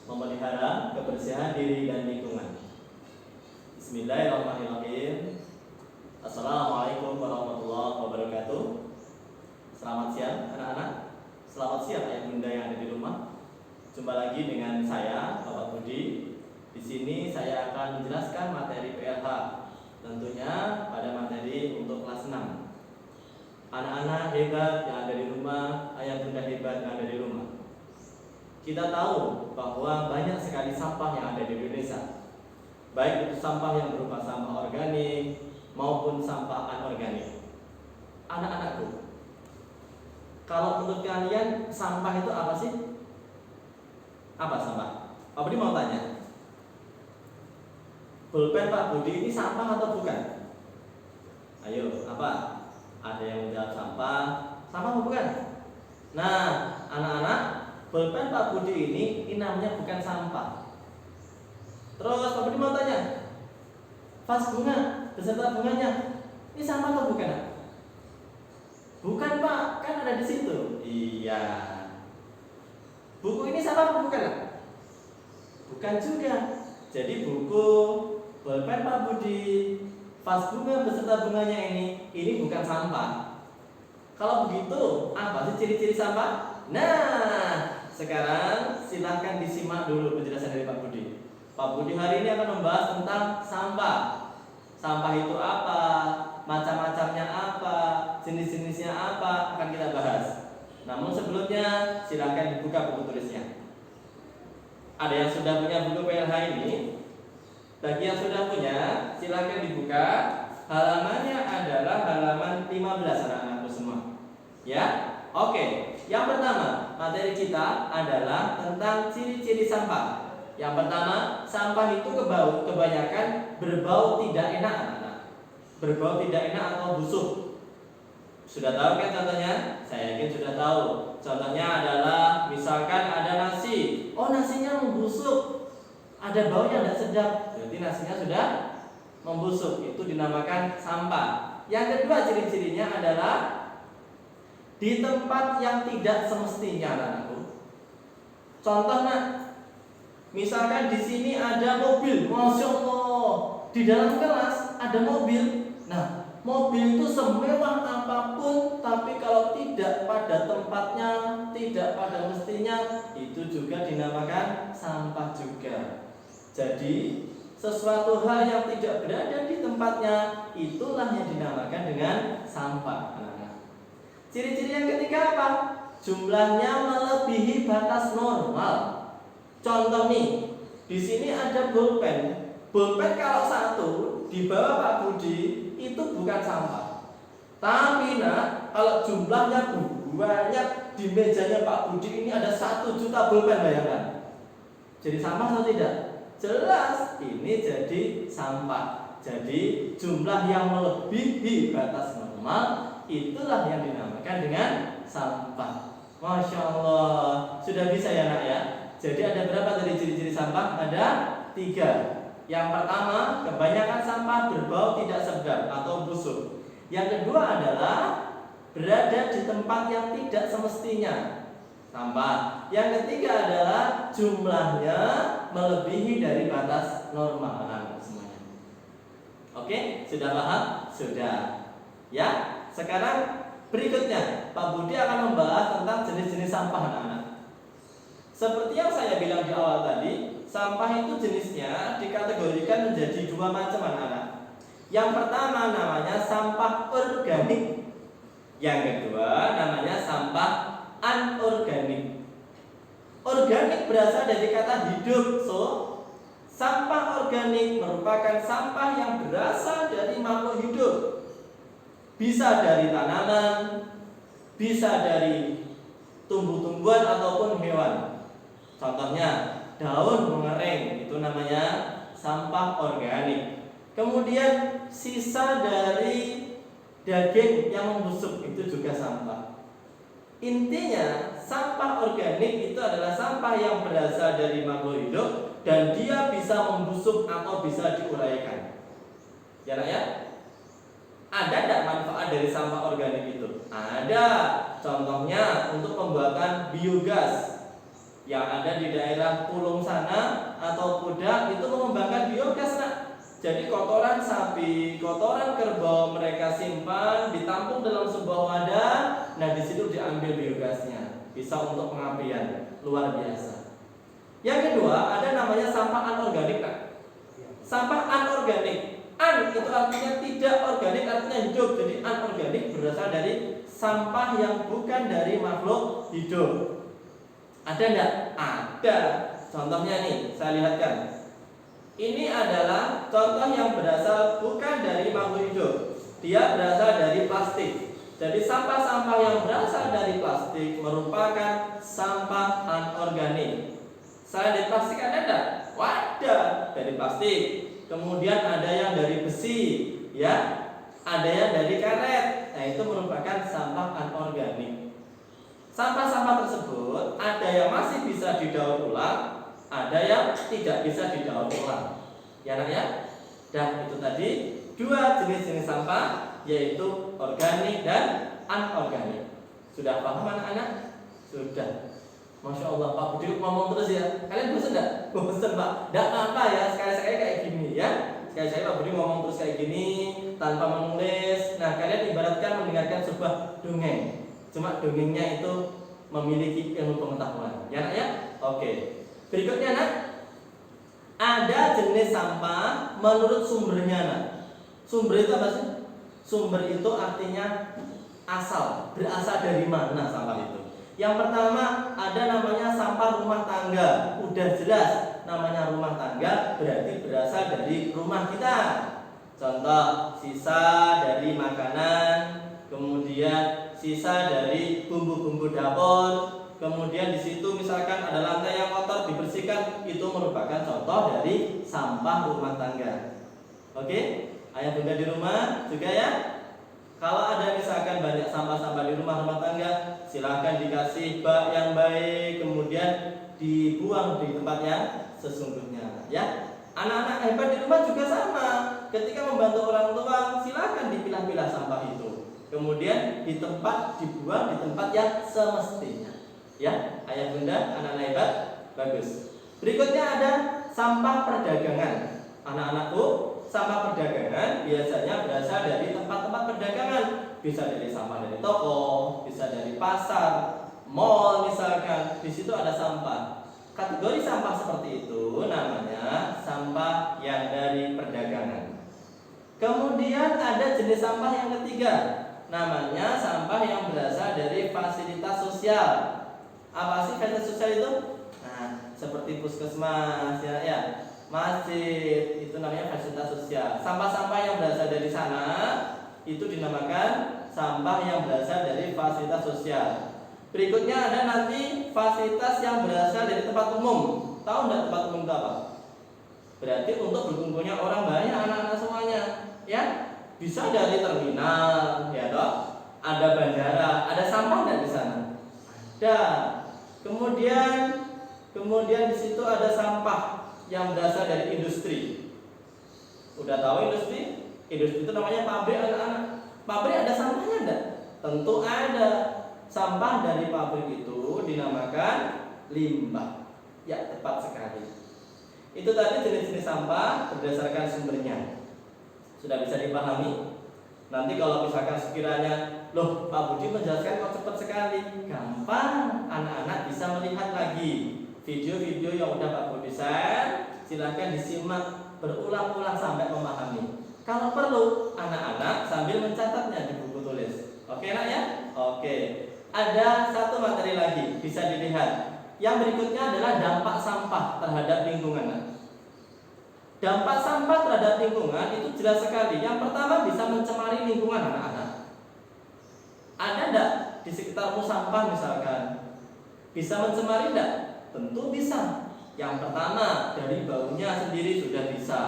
memelihara kebersihan diri dan lingkungan. Bismillahirrahmanirrahim. Assalamualaikum warahmatullahi wabarakatuh. Selamat siang anak-anak. Selamat siang ayah bunda yang ada di rumah. Jumpa lagi dengan saya, Bapak Budi. Di sini saya akan menjelaskan materi PLH, tentunya pada materi untuk kelas 6. Anak-anak hebat yang ada di rumah, ayah bunda hebat yang ada di rumah. Kita tahu bahwa banyak sekali sampah yang ada di Indonesia, baik itu sampah yang berupa sampah organik maupun sampah anorganik. Anak-anakku, kalau menurut kalian sampah itu apa sih? Apa sampah? Pak Budi mau tanya, pulpen Pak Budi ini sampah atau bukan? Ayo, apa? Ada yang menjawab sampah atau bukan? Nah, anak-anak, pulpen Pak Budi ini namanya bukan sampah. Terus Pak Budi mau tanya, vas bunga beserta bunganya ini sampah atau bukan? Bukan Pak, kan ada di situ. Iya. Buku ini sampah atau bukan? Bukan juga. Jadi buku, pulpen Pak Budi, vas bunga beserta bunganya ini bukan sampah. Kalau begitu, apa sih ciri-ciri sampah? Nah, sekarang silahkan disimak dulu penjelasan dari Pak Budi. Pak Budi hari ini akan membahas tentang sampah. Sampah itu apa? Macam-macamnya apa? Jenis-jenisnya apa? Akan kita bahas. Namun sebelumnya silahkan dibuka buku tulisnya. Ada yang sudah punya buku PLH ini? Bagi yang sudah punya, silahkan dibuka. Halamannya adalah halaman 15 anak-anakku semua. Ya? Oke. Yang pertama, materi kita adalah tentang ciri-ciri sampah. Yang pertama, sampah itu kebanyakan berbau tidak enak, anak-anak. Berbau tidak enak atau busuk. Sudah tahu kan contohnya? Saya yakin sudah tahu. Contohnya adalah misalkan ada nasi. Oh, nasinya membusuk. Ada bau yang tidak sedap. Berarti nasinya sudah membusuk. Itu dinamakan sampah. Yang kedua ciri-cirinya adalah di tempat yang tidak semestinya, anak-anakku. Contoh, nak. Misalkan di sini ada mobil, Masya Allah, di dalam kelas ada mobil. Nah, mobil itu semewah apapun, tapi kalau tidak pada tempatnya, tidak pada mestinya, itu juga dinamakan sampah juga. Jadi, sesuatu hal yang tidak berada di tempatnya, itulah yang dinamakan dengan sampah. Ciri-ciri yang ketiga apa? Jumlahnya melebihi batas normal. Contoh nih, di sini ada pulpen. Pulpen kalau satu di bawah Pak Budi itu bukan sampah. Tapi kalau jumlahnya banyak di mejanya Pak Budi ini ada 1 juta pulpen, bayangkan. Jadi sampah atau tidak? Jelas, ini jadi sampah. Jadi jumlah yang melebihi batas normal, itulah yang dinamakan dengan sampah. Masya Allah, sudah bisa ya nak ya? Jadi ada berapa dari ciri-ciri sampah? Ada 3. Yang pertama, kebanyakan sampah berbau tidak sedap atau busuk. Yang kedua adalah berada di tempat yang tidak semestinya, sampah. Yang ketiga adalah jumlahnya melebihi dari batas normal, anak-anak semuanya. Oke, sudah paham? Sudah. Ya, sekarang berikutnya Pak Budi akan membahas tentang jenis-jenis sampah, anak-anak. Seperti yang saya bilang di awal tadi, sampah itu jenisnya dikategorikan menjadi 2 macam, anak-anak. Yang pertama namanya sampah organik. Yang kedua namanya sampah anorganik. Organik berasal dari kata hidup. So, sampah organik merupakan sampah yang berasal dari makhluk hidup. Bisa dari tanaman, bisa dari tumbuh-tumbuhan ataupun hewan. Contohnya daun mengering, itu namanya sampah organik. Kemudian sisa dari daging yang membusuk, itu juga sampah. Intinya sampah organik itu adalah sampah yang berasal dari makhluk hidup dan dia bisa membusuk atau bisa diuraikan. Ya nak ya? Ada tidak manfaat dari sampah organik itu? Ada. Contohnya untuk pembuatan biogas. Yang ada di daerah Pulung sana atau Pudak itu mengembangkan biogas, nak. Jadi kotoran sapi, kotoran kerbau mereka simpan, ditampung dalam sebuah wadah. Nah, di situ diambil biogasnya, bisa untuk pengapian, luar biasa. Yang kedua ada namanya sampah anorganik, nak. Sampah anorganik, an itu artinya tidak organik, artinya hidup. Jadi anorganik berasal dari sampah yang bukan dari makhluk hidup. Ada enggak? Ada. Contohnya nih, saya lihatkan. Ini adalah contoh yang berasal bukan dari makhluk hidup. Dia berasal dari plastik. Jadi sampah-sampah yang berasal dari plastik merupakan sampah anorganik. Selain dari plastik ada enggak? Ada dari plastik. Kemudian ada yang dari besi, ya. Ada yang dari karet. Nah, itu merupakan sampah anorganik. Sampah-sampah tersebut ada yang masih bisa didaur ulang, ada yang tidak bisa didaur ulang. Ya, nak ya. Dan itu tadi dua jenis-jenis sampah, yaitu organik dan anorganik. Sudah paham anak-anak? Sudah. Masya Allah, Pak Budi ngomong terus ya. Kalian bosan enggak? Bosan, Pak. Enggak apa-apa ya, sekali-sekali kayak gini ya. Sekali-sekali Pak Budi ngomong terus kayak gini tanpa menulis. Nah, kalian ibaratkan mendengarkan sebuah dongeng. Cuma dongengnya itu memiliki ilmu pengetahuan. Ya, nak ya? Oke. Berikutnya, nak. Ada jenis sampah menurut sumbernya, nak. Sumber itu apa sih? Sumber itu artinya asal, berasal dari mana sampah itu. Yang pertama ada namanya sampah rumah tangga. Udah jelas namanya rumah tangga berarti berasal dari rumah kita. Contoh, sisa dari makanan, kemudian sisa dari bumbu-bumbu dapur, kemudian di situ misalkan ada lantai yang kotor dibersihkan, itu merupakan contoh dari sampah rumah tangga. Oke? Ayah bunda di rumah juga ya. Kalau ada misalkan banyak sampah-sampah di rumah tangga, silahkan dikasih bak yang baik, kemudian dibuang di tempat yang sesungguhnya. Ya, anak-anak hebat di rumah juga sama. Ketika membantu orang tua, silahkan dipilah-pilah sampah itu, kemudian dibuang di tempat yang semestinya. Ya, ayah bunda, anak-anak hebat, bagus. Berikutnya ada sampah perdagangan. Anak-anakku, sampah perdagangan biasanya berasal dari tempat-tempat perdagangan. Bisa dari sampah dari toko, bisa dari pasar, mall misalkan. Di situ ada sampah. Kategori sampah seperti itu namanya sampah yang dari perdagangan. Kemudian ada jenis sampah yang ketiga, namanya sampah yang berasal dari fasilitas sosial. Apa sih fasilitas sosial itu? Nah, seperti puskesmas ya. Masjid, itu namanya fasilitas sosial. Sampah-sampah yang berasal dari sana itu dinamakan sampah yang berasal dari fasilitas sosial. Berikutnya ada nanti fasilitas yang berasal dari tempat umum. Tahu enggak tempat umum itu apa? Berarti untuk berkumpulnya orang banyak, anak-anak semuanya, ya. Bisa dari terminal, ya toh. Ada bandara, ada sampah enggak di sana? Ada. Kemudian di situ ada sampah yang berasal dari industri. Udah tahu industri? Industri itu namanya pabrik, anak-anak. Pabrik ada sampahnya enggak? Tentu ada. Sampah dari pabrik itu dinamakan limbah. Ya, tepat sekali. Itu tadi jenis-jenis sampah berdasarkan sumbernya. Sudah bisa dipahami? Nanti kalau misalkan sekiranya, loh Pak Budi menjelaskan kok cepat sekali. Gampang, anak-anak bisa melihat lagi video-video yang udah Pak Budi share. Silahkan disimak berulang-ulang sampai memahami. Kalau perlu, anak-anak sambil mencatatnya di buku tulis. Oke nak ya? Oke. Ada satu materi lagi, bisa dilihat. Yang berikutnya adalah dampak sampah terhadap lingkungan. Dampak sampah terhadap lingkungan itu jelas sekali. Yang pertama bisa mencemari lingkungan anak-anak. Ada enggak di sekitarmu sampah misalkan? Bisa mencemari enggak? Tentu bisa. Yang pertama dari baunya sendiri sudah bisa.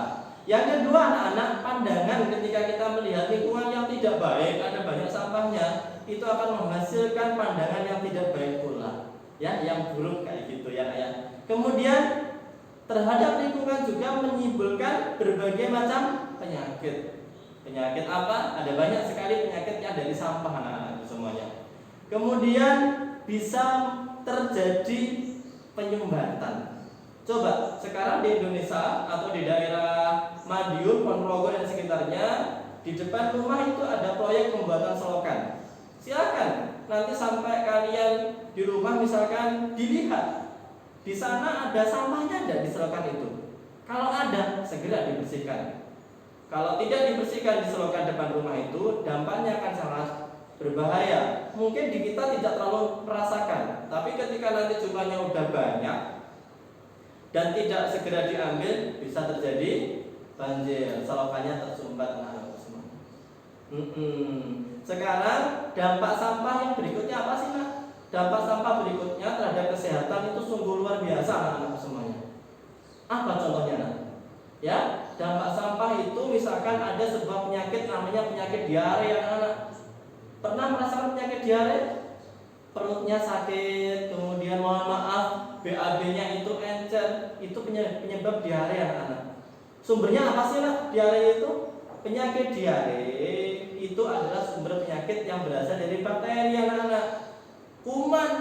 Yang kedua anak-anak, pandangan ketika kita melihat lingkungan yang tidak baik, ada banyak sampahnya, itu akan menghasilkan pandangan yang tidak baik pula. Ya, yang buruk kayak gitu ya, ayah. Kemudian terhadap lingkungan juga menimbulkan berbagai macam penyakit. Penyakit apa? Ada banyak sekali penyakit yang dari sampah anak-anak itu semuanya. Kemudian bisa terjadi penyumbatan. Coba sekarang di Indonesia atau di daerah Madiun, Ponorogo dan sekitarnya, di depan rumah itu ada proyek pembuatan selokan. Silakan nanti sampai kalian di rumah misalkan dilihat di sana ada sampahnya enggak di selokan itu. Kalau ada, segera dibersihkan. Kalau tidak dibersihkan di selokan depan rumah itu, dampaknya akan sangat berbahaya. Mungkin di kita tidak terlalu merasakan, tapi ketika nanti jumlahnya udah banyak dan tidak segera diambil, bisa terjadi banjir, selokannya tersumbat anak-anak semua. Sekarang dampak sampah yang berikutnya apa sih, Nak? Dampak sampah berikutnya terhadap kesehatan itu sungguh luar biasa anak-anak semuanya. Apa contohnya, Nak? Ya, dampak sampah itu misalkan ada sebuah penyakit namanya penyakit diare, anak-anak. Pernah merasakan penyakit diare? Perutnya sakit, kemudian mohon maaf BAB-nya itu encer, itu penyebab diare, anak-anak. Sumbernya apa sih, Nak? Diare itu? Penyakit diare itu adalah sumber penyakit yang berasal dari bakteri, anak-anak. Kuman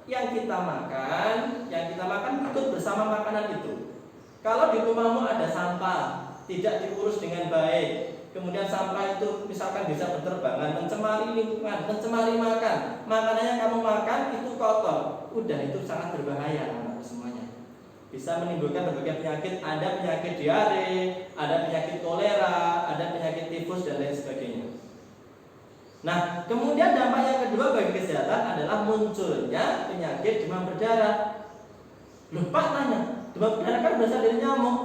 yang kita makan ikut bersama makanan itu. Kalau di rumahmu ada sampah, tidak diurus dengan baik, kemudian sampah itu misalkan bisa berterbangan, mencemari lingkungan, mencemari makanannya kamu makan itu kotor, udah itu sangat berbahaya anak-anak semuanya. Bisa menimbulkan berbagai penyakit, ada penyakit diare, ada penyakit kolera, ada penyakit tifus dan lain sebagainya. Nah, kemudian dampak yang kedua bagi kesehatan adalah munculnya penyakit demam berdarah. Lupa tanya, demam berdarah kan berasal dari nyamuk.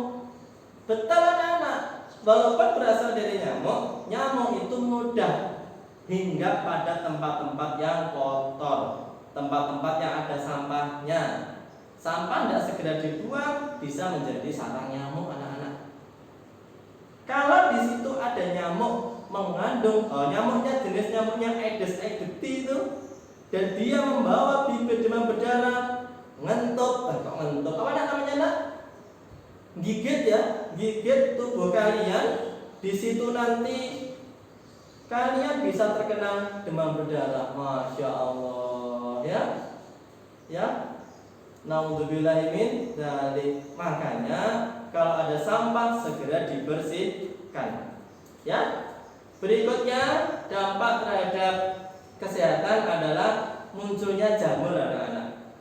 Betul, anak-anak. Walaupun berasal dari nyamuk, nyamuk itu mudah hinggap pada tempat-tempat yang kotor, tempat-tempat yang ada sampahnya. Sampah tidak segera dibuang bisa menjadi sarang nyamuk, anak-anak. Kalau di situ ada nyamuk mengandung nyamuknya jenis nyamuknya Aedes aegypti itu, dan dia membawa bibit demam berdarah, ngentut, apa namanya, Nak? Gigit ya, gigit tubuh kalian, di situ nanti kalian bisa terkena demam berdarah. Masya Allah, ya. Naudzubillahi min dzalik. Makanya kalau ada sampah segera dibersihkan. Ya. Berikutnya dampak terhadap kesehatan adalah munculnya jamur, anak-anak.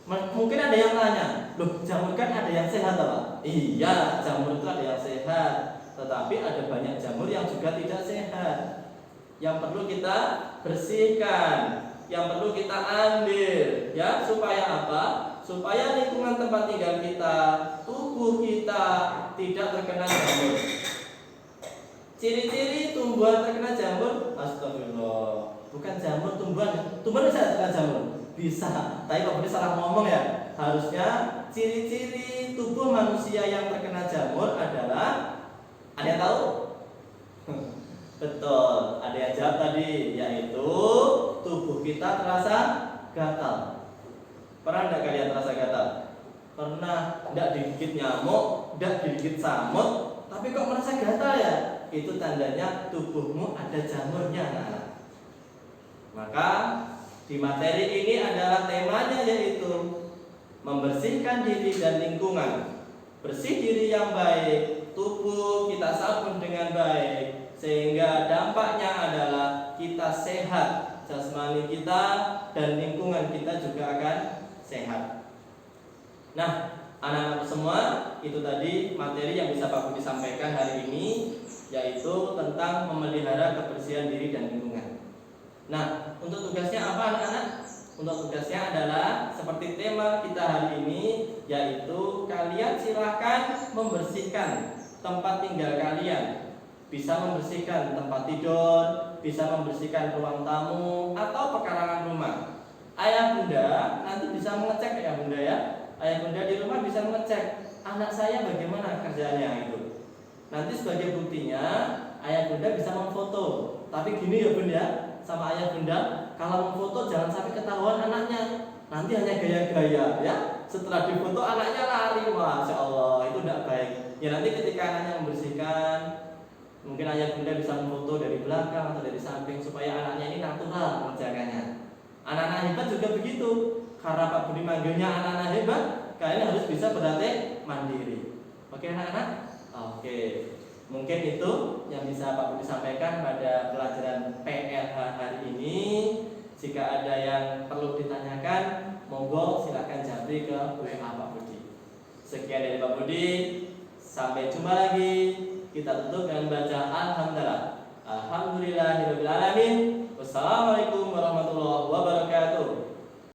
Mungkin ada yang tanya, loh jamur kan ada yang sehat apa? Iya, jamur itu ada yang sehat, tetapi ada banyak jamur yang juga tidak sehat, yang perlu kita bersihkan, yang perlu kita ambil, ya, supaya apa? Supaya lingkungan tempat tinggal kita, tubuh kita tidak terkena jamur. Ciri-ciri tumbuhan terkena jamur, astagfirullah, bukan jamur, tumbuhan bisa terkena jamur, bisa. Tapi kalau boleh salah ngomong ya, harusnya ciri-ciri tubuh manusia yang terkena jamur adalah, ada yang tahu? Betul, ada yang jawab tadi, yaitu tubuh kita terasa gatal. Pernah tidak kalian terasa gatal? Pernah. Tidak digigit nyamuk, tidak digigit samut, tapi kok merasa gatal ya? Itu tandanya tubuhmu ada jamurnya, anak-anak. Maka di materi ini adalah temanya yaitu membersihkan diri dan lingkungan. Bersih diri yang baik, tubuh kita sabun dengan baik, sehingga dampaknya adalah kita sehat, jasmani kita dan lingkungan kita juga akan sehat. Nah, anak-anak semua, itu tadi materi yang bisa Pak Budi sampaikan hari ini, yaitu tentang memelihara kebersihan diri dan lingkungan. Nah, untuk tugasnya apa, anak-anak? Untuk tugasnya adalah seperti tema kita hari ini, yaitu kalian silahkan membersihkan tempat tinggal kalian. Bisa membersihkan tempat tidur, bisa membersihkan ruang tamu atau pekarangan rumah. Ayah bunda nanti bisa mengecek, ya bunda ya. Ayah bunda di rumah bisa mengecek anak saya bagaimana kerjanya itu. Nanti sebagai buktinya ayah bunda bisa memfoto. Tapi gini ya bunda, sama ayah bunda, kalau memfoto jangan sampai ketahuan anaknya. Nanti hanya gaya-gaya ya. Setelah difoto anaknya lari, masya Allah, itu tidak baik. Ya nanti ketika anaknya membersihkan, mungkin ayah bunda bisa memfoto dari belakang atau dari samping supaya anaknya ini natural mengerjakannya. Anak-anak hebat juga begitu. karena Pak Budi manggilnya anak-anak hebat, kalian harus bisa berlatih mandiri. Oke anak-anak? Oke. Mungkin itu yang bisa Pak Budi sampaikan pada pelajaran PLH hari ini. Jika ada yang perlu ditanyakan, monggo silakan japri ke WA Pak Budi. Sekian dari Pak Budi. Sampai jumpa lagi. Kita tutup dengan baca alhamdulillah. Alhamdulillahirabbil alamin.